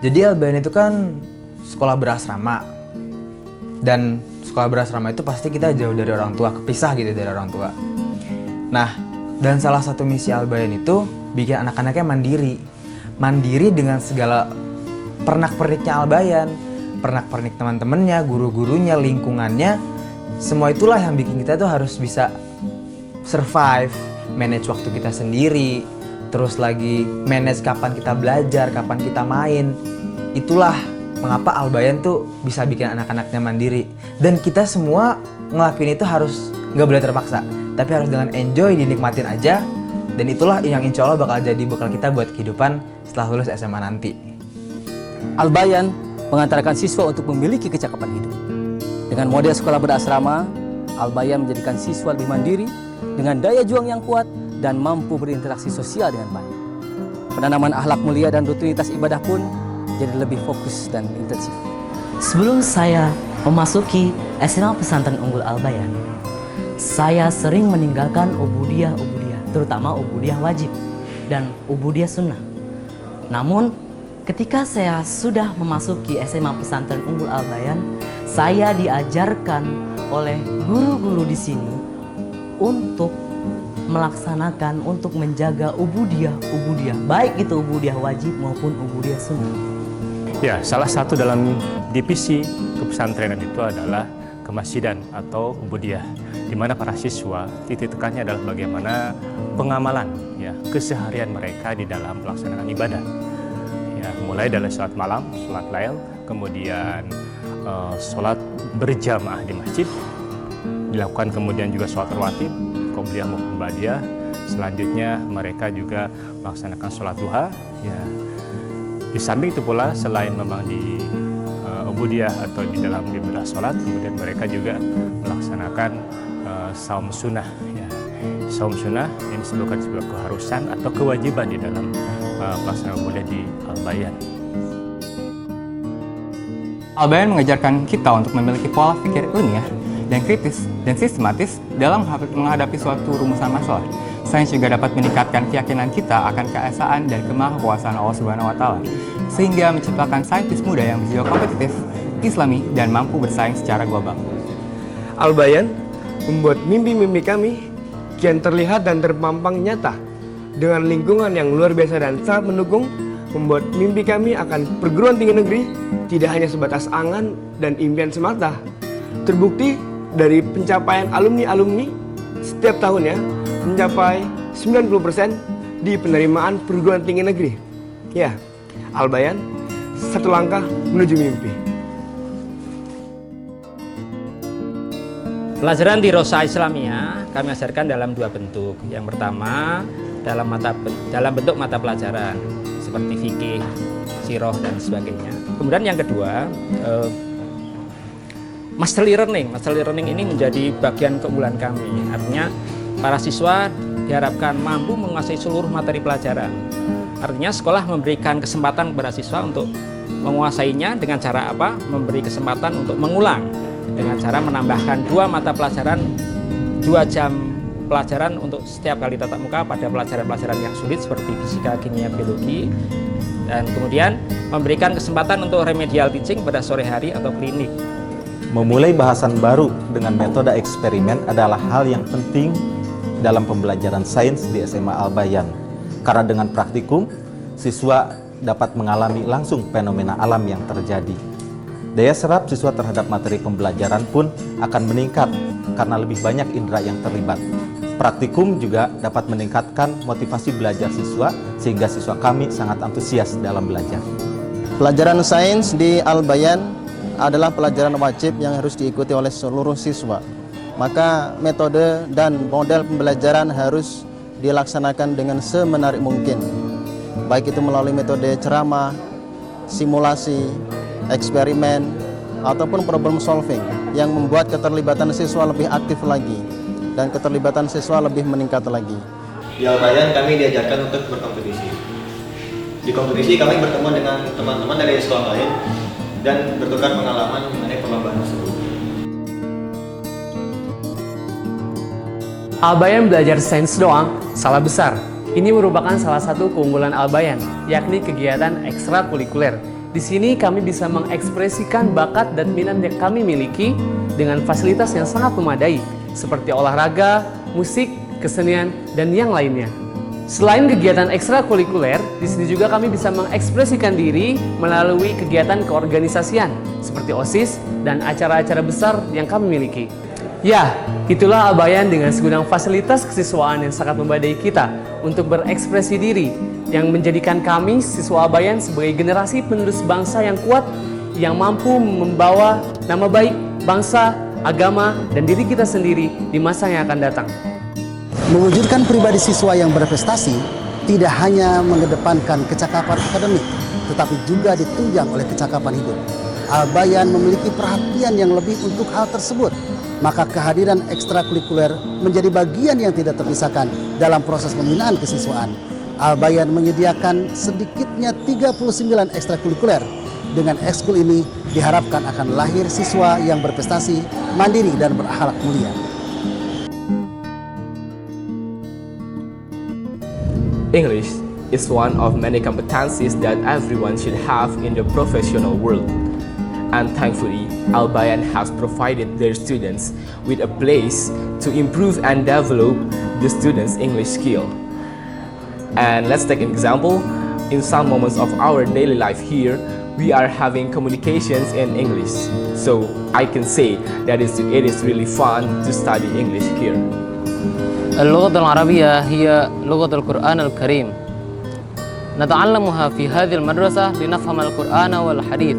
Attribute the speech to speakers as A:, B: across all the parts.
A: Jadi Albayan itu kan sekolah berasrama. Dan sekolah berasrama itu pasti kita jauh dari orang tua, kepisah gitu dari orang tua. Nah, dan salah satu misi Albayan itu bikin anak-anaknya mandiri. Mandiri dengan segala pernak-perniknya Albayan, pernak-pernik teman-temannya, guru-gurunya, lingkungannya. Semua itulah yang bikin kita tuh harus bisa survive, manage waktu kita sendiri, terus lagi manage kapan kita belajar, kapan kita main. Itulah mengapa Albayan tuh bisa bikin anak-anaknya mandiri. Dan kita semua ngelakuin itu harus nggak boleh terpaksa, tapi harus dengan enjoy, dinikmatin aja. Dan itulah yang insya Allah bakal jadi bekal kita buat kehidupan setelah lulus SMA nanti.
B: Albayan mengantarkan siswa untuk memiliki kecakapan hidup. Dengan model sekolah berasrama, Albayan menjadikan siswa lebih mandiri, dengan daya juang yang kuat, dan mampu berinteraksi sosial dengan baik. Penanaman akhlak mulia dan rutinitas ibadah pun jadi lebih fokus dan intensif.
C: Sebelum saya memasuki SMA Pesantren Unggul Albayan, saya sering meninggalkan ubudiyah-ubudiyah, terutama ubudiyah wajib dan ubudiyah sunnah. Namun, ketika saya sudah memasuki SMA Pesantren Unggul Albayan, saya diajarkan oleh guru-guru di sini untuk melaksanakan, untuk menjaga ubudiyah, baik itu ubudiyah wajib maupun ubudiyah sunnah.
D: Ya, salah satu dalam divisi kepesantrenan itu adalah kemasjidan atau ubudiyah, di mana para siswa titik tekannya adalah bagaimana pengamalan ya keseharian mereka di dalam pelaksanaan ibadah. Ya, mulai dari sholat malam, sholat lail, kemudian sholat berjamaah di masjid, dilakukan kemudian juga sholat rawatib, qobliyah maupun ba'diyah. Selanjutnya mereka juga melaksanakan sholat duha. Ya, di samping itu pula selain memang di ubudiyah atau di dalam ibadah sholat, kemudian mereka juga melaksanakan saum sunnah. Ya. Saum sunnah ini disebutkan sebuah keharusan atau kewajiban di dalam pelaksanaan ubudiyah di Albayan.
E: Albayan mengajarkan kita untuk memiliki pola pikir ilmiah dan kritis dan sistematis dalam menghadapi suatu rumusan masalah. Sains juga dapat meningkatkan keyakinan kita akan keesaan dan kemahakuasaan Allah Subhanahu wa Ta'ala, sehingga menciptakan saintis muda yang berjiwa kompetitif, islami, dan mampu bersaing secara global.
F: Albayan membuat mimpi-mimpi kami kian terlihat dan terpampang nyata. Dengan lingkungan yang luar biasa dan sangat mendukung, membuat mimpi kami akan perguruan tinggi negeri tidak hanya sebatas angan dan impian semata. Terbukti dari pencapaian alumni-alumni setiap tahunnya mencapai 90% di penerimaan perguruan tinggi negeri. Ya, Albayan satu langkah menuju mimpi.
G: Pelajaran di Rosa Islamiyah kami ajarkan dalam dua bentuk. Yang pertama dalam bentuk mata pelajaran seperti fikih, sirah dan sebagainya. Kemudian yang kedua, masterly learning. Masterly learning ini menjadi bagian keunggulan kami. Artinya para siswa diharapkan mampu menguasai seluruh materi pelajaran. Artinya sekolah memberikan kesempatan kepada siswa untuk menguasainya dengan cara apa? Memberi kesempatan untuk mengulang dengan cara menambahkan 2 mata pelajaran, 2 jam pelajaran untuk setiap kali tatap muka pada pelajaran-pelajaran yang sulit seperti fisika, kimia, biologi. Dan kemudian memberikan kesempatan untuk remedial teaching pada sore hari atau klinik.
H: Memulai bahasan baru dengan metode eksperimen adalah hal yang penting dalam pembelajaran sains di SMA Albayan. Karena dengan praktikum, siswa dapat mengalami langsung fenomena alam yang terjadi. Daya serap siswa terhadap materi pembelajaran pun akan meningkat karena lebih banyak indera yang terlibat. Praktikum juga dapat meningkatkan motivasi belajar siswa sehingga siswa kami sangat antusias dalam belajar.
I: Pelajaran sains di Albayan adalah pelajaran wajib yang harus diikuti oleh seluruh siswa. Maka metode dan model pembelajaran harus dilaksanakan dengan semenarik mungkin. Baik itu melalui metode ceramah, simulasi, eksperimen, ataupun problem solving yang membuat keterlibatan siswa lebih aktif lagi dan keterlibatan siswa lebih meningkat lagi.
J: Di Albayan kami diajarkan untuk berkompetisi. Di kompetisi kami bertemu dengan teman-teman dari sekolah lain dan bertukar pengalaman mengenai perlombaan tersebut.
K: Albayan belajar sains doang, salah besar. Ini merupakan salah satu keunggulan Albayan, yakni kegiatan ekstrakurikuler. Di sini kami bisa mengekspresikan bakat dan minat yang kami miliki dengan fasilitas yang sangat memadai, seperti olahraga, musik, kesenian, dan yang lainnya. Selain kegiatan ekstrakurikuler, di sini juga kami bisa mengekspresikan diri melalui kegiatan keorganisasian seperti OSIS dan acara-acara besar yang kami miliki. Ya, itulah Al-Bayan dengan segudang fasilitas kesiswaan yang sangat memadai kita untuk berekspresi diri, yang menjadikan kami siswa Al-Bayan sebagai generasi penerus bangsa yang kuat, yang mampu membawa nama baik bangsa, agama, dan diri kita sendiri di masa yang akan datang.
L: Mewujudkan pribadi siswa yang berprestasi tidak hanya mengedepankan kecakapan akademik, tetapi juga ditunjang oleh kecakapan hidup. Al-Bayan memiliki perhatian yang lebih untuk hal tersebut, maka kehadiran ekstrakurikuler menjadi bagian yang tidak terpisahkan dalam proses pembinaan kesiswaan. Al-Bayan menyediakan sedikitnya 39 ekstrakurikuler. Dengan ekskul ini diharapkan akan lahir siswa yang berprestasi, mandiri, dan berakhlak mulia.
K: English is one of many competencies that everyone should have in the professional world. And thankfully, Al-Bayan has provided their students with a place to improve and develop the students' English skill. And let's take an example. In some moments of our daily life here, we are having communications in English. So I can say that it is really fun to study English here.
M: اللغة العربية هي لغة القرآن الكريم. نتعلمها في هذه المدرسة لنفهم القرآن والحديث،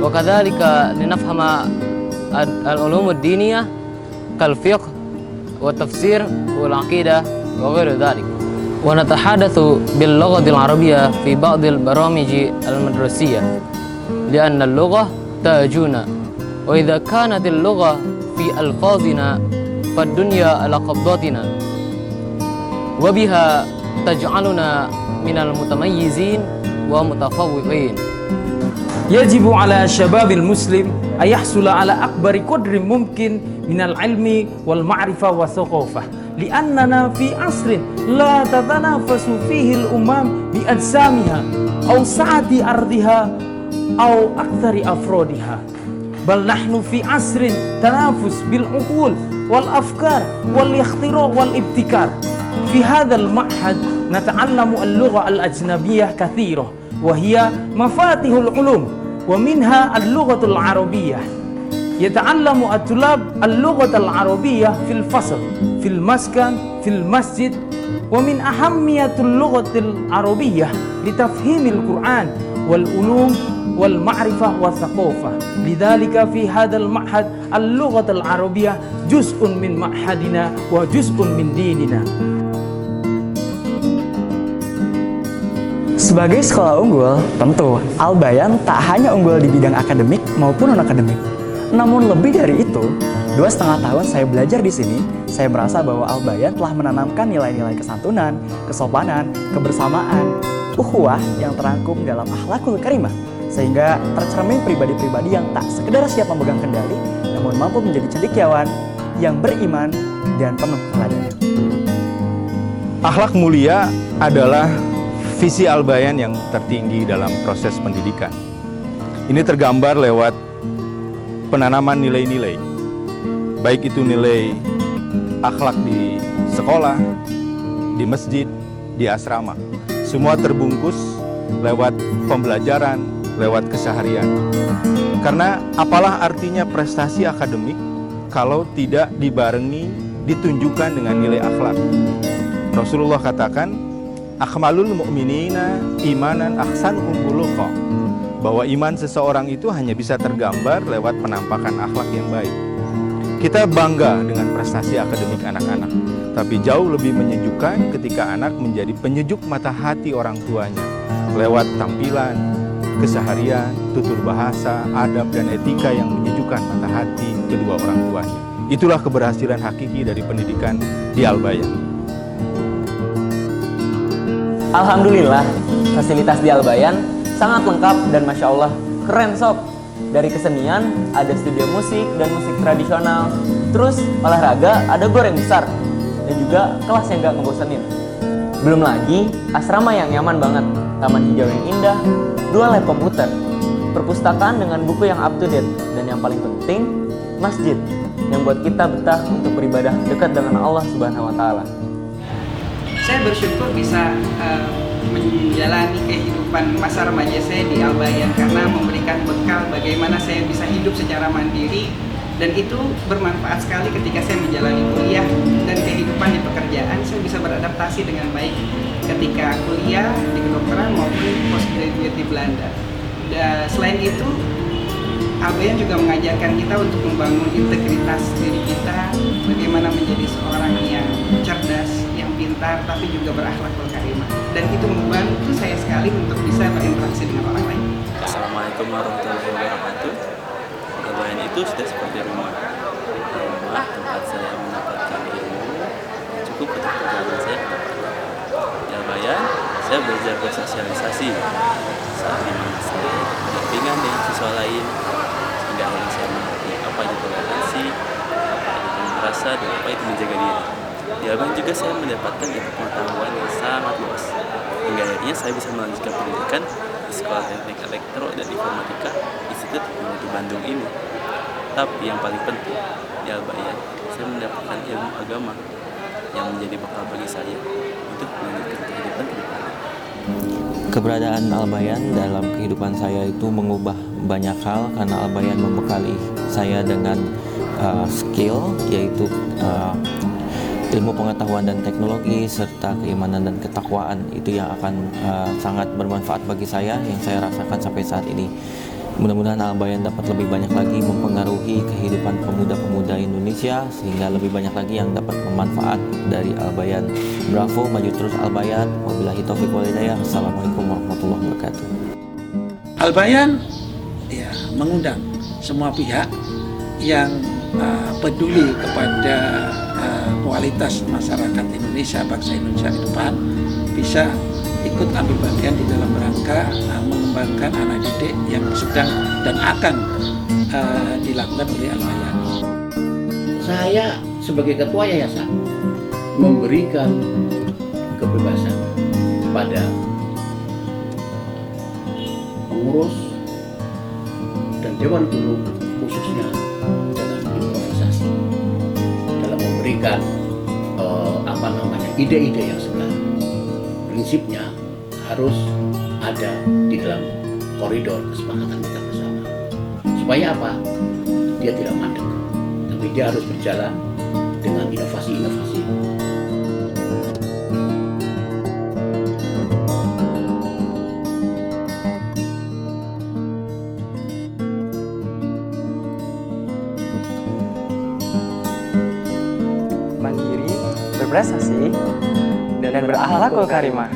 M: وكذلك لنفهم العلوم الدينية كالفقه والتفسير والعقيدة وغير ذلك. ونتحدث باللغة العربية في بعض البرامج المدرسية لأن اللغة تاجنا، وإذا كانت اللغة في ألفاظنا فالدنيا على قبضاتنا، وبها تجعلنا من المتميزين ومتفوقين.
N: يجب على الشباب المسلم أن يحصل على أكبر قدر ممكن من العلم والمعرفة والثقافة، لأننا في عصر لا تتنافس فيه الأمم بأجسامها أو سعة أرضها أو أكثر أفرادها، بل نحن في عصر تنافس بالعقول والأفكار والاختراع والابتكار. في هذا المعهد نتعلم اللغة الأجنبية كثيرة، وهي مفاتيح العلوم، ومنها اللغة العربية. يتعلم الطلاب اللغة العربية في الفصل، في المسكن، في المسجد. ومن أهمية اللغة العربية لتفهيم القرآن والعلوم والمعرفة والثقافة. لذلك في هذا المعهد اللغة العربية جزء من معهدنا وجزء من ديننا.
O: Sebagai sekolah unggul, tentu Al-Bayan tak hanya unggul di bidang akademik maupun non-akademik. Namun lebih dari itu, 2,5 tahun saya belajar di sini, saya merasa bahwa Al-Bayan telah menanamkan nilai-nilai kesantunan, kesopanan, kebersamaan, ukhuwah yang terangkum dalam akhlakul karimah, sehingga tercermin pribadi-pribadi yang tak sekedar siap memegang kendali, namun mampu menjadi cendekiawan yang beriman dan penuh keteladanan.
P: Akhlak mulia adalah visi Al-Bayan yang tertinggi dalam proses pendidikan. Ini tergambar lewat penanaman nilai-nilai, baik itu nilai akhlak di sekolah, di masjid, di asrama. Semua terbungkus lewat pembelajaran, lewat keseharian. Karena apalah artinya prestasi akademik kalau tidak dibarengi, ditunjukkan dengan nilai akhlak. Rasulullah katakan, akmalul mu'minina imanan ahsanuhum khuluqa, bahwa iman seseorang itu hanya bisa tergambar lewat penampakan akhlak yang baik. Kita bangga dengan prestasi akademik anak-anak, tapi jauh lebih menyejukkan ketika anak menjadi penyejuk mata hati orang tuanya lewat tampilan, keseharian, tutur bahasa, adab, dan etika yang menyejukkan mata hati kedua orang tuanya. Itulah keberhasilan hakiki dari pendidikan di Al-Bayan.
Q: Alhamdulillah, fasilitas di Al-Bayan sangat lengkap dan Masya Allah, keren sob. Dari kesenian, ada studio musik dan musik tradisional. Terus olahraga, ada gor yang besar. Dan juga kelas yang gak ngebosenin. Belum lagi, asrama yang nyaman banget. Taman hijau yang indah, 2 lab komputer, perpustakaan dengan buku yang up to date, dan yang paling penting, masjid yang buat kita betah untuk beribadah dekat dengan Allah Subhanahu wa taala.
R: Saya bersyukur bisa menjalani kehidupan masa remaja saya di Al-Bayan karena memberikan bekal bagaimana saya bisa hidup secara mandiri, dan itu bermanfaat sekali ketika saya menjalani kuliah dan kehidupan di pekerjaan. Saya bisa beradaptasi dengan baik ketika kuliah di kedokteran maupun postgraduate di Belanda. Selain itu, Al-Bayan juga mengajarkan kita untuk membangun integritas diri kita, bagaimana menjadi seorang yang cerdas, yang pintar, tapi juga berakhlakul karimah. Dan itu membantu saya sekali untuk bisa berinteraksi dengan orang lain.
S: Assalamualaikum warahmatullahi wabarakatuh. Al-Bayan itu sudah seperti rumah tempat saya mendapatkan ilmu cukup untuk perjalanan saya ke depan. Di Al-Bayan, saya belajar bersosialisasi saat dimana saya berdampingan dengan siswa lain, hingga akhirnya saya mengerti apa itu toleransi, apa itu merasa, dan apa itu menjaga diri. Di Al-Bayan juga saya mendapatkan ilmu pengetahuan yang sangat luas, hingga akhirnya saya bisa melanjutkan pendidikan di Sekolah Teknik Elektro dan Informatika Institut Teknologi Bandung ini. Tapi yang paling penting, di Al-Bayan saya mendapatkan ilmu agama yang menjadi bekal bagi saya untuk melanjutkan kehidupan ke depan.
T: Keberadaan Al-Bayan dalam kehidupan saya itu mengubah banyak hal karena Al-Bayan membekali saya dengan skill, yaitu ilmu pengetahuan dan teknologi serta keimanan dan ketakwaan. Itu yang akan sangat bermanfaat bagi saya, yang saya rasakan sampai saat ini. Mudah-mudahan Al-Bayan dapat lebih banyak lagi mempengaruhi kehidupan pemuda-pemuda Indonesia sehingga lebih banyak lagi yang dapat bermanfaat dari Al-Bayan. Bravo, maju terus Al-Bayan. Wabillahi taufiq wal hidayah. Assalamualaikum warahmatullahi wabarakatuh.
U: Al-Bayan ya mengundang semua pihak yang peduli kepada kualitas masyarakat Indonesia, bangsa Indonesia ke depan, bisa ikut ambil bagian di dalam rangka mengembangkan anak didik yang sedang dan akan dilakukan oleh Al-Bayan.
V: Saya sebagai ketua yayasan memberikan kebebasan pada pengurus dan dewan guru, khususnya dalam improvisasi, dalam memberikan ide-ide yang segar. Prinsipnya harus ada di dalam koridor kesepakatan kita bersama. Supaya apa? Dia tidak mandek, tapi dia harus berjalan dengan inovasi-inovasi.
O: Mandiri, berprestasi, dan berakhlakul karimah.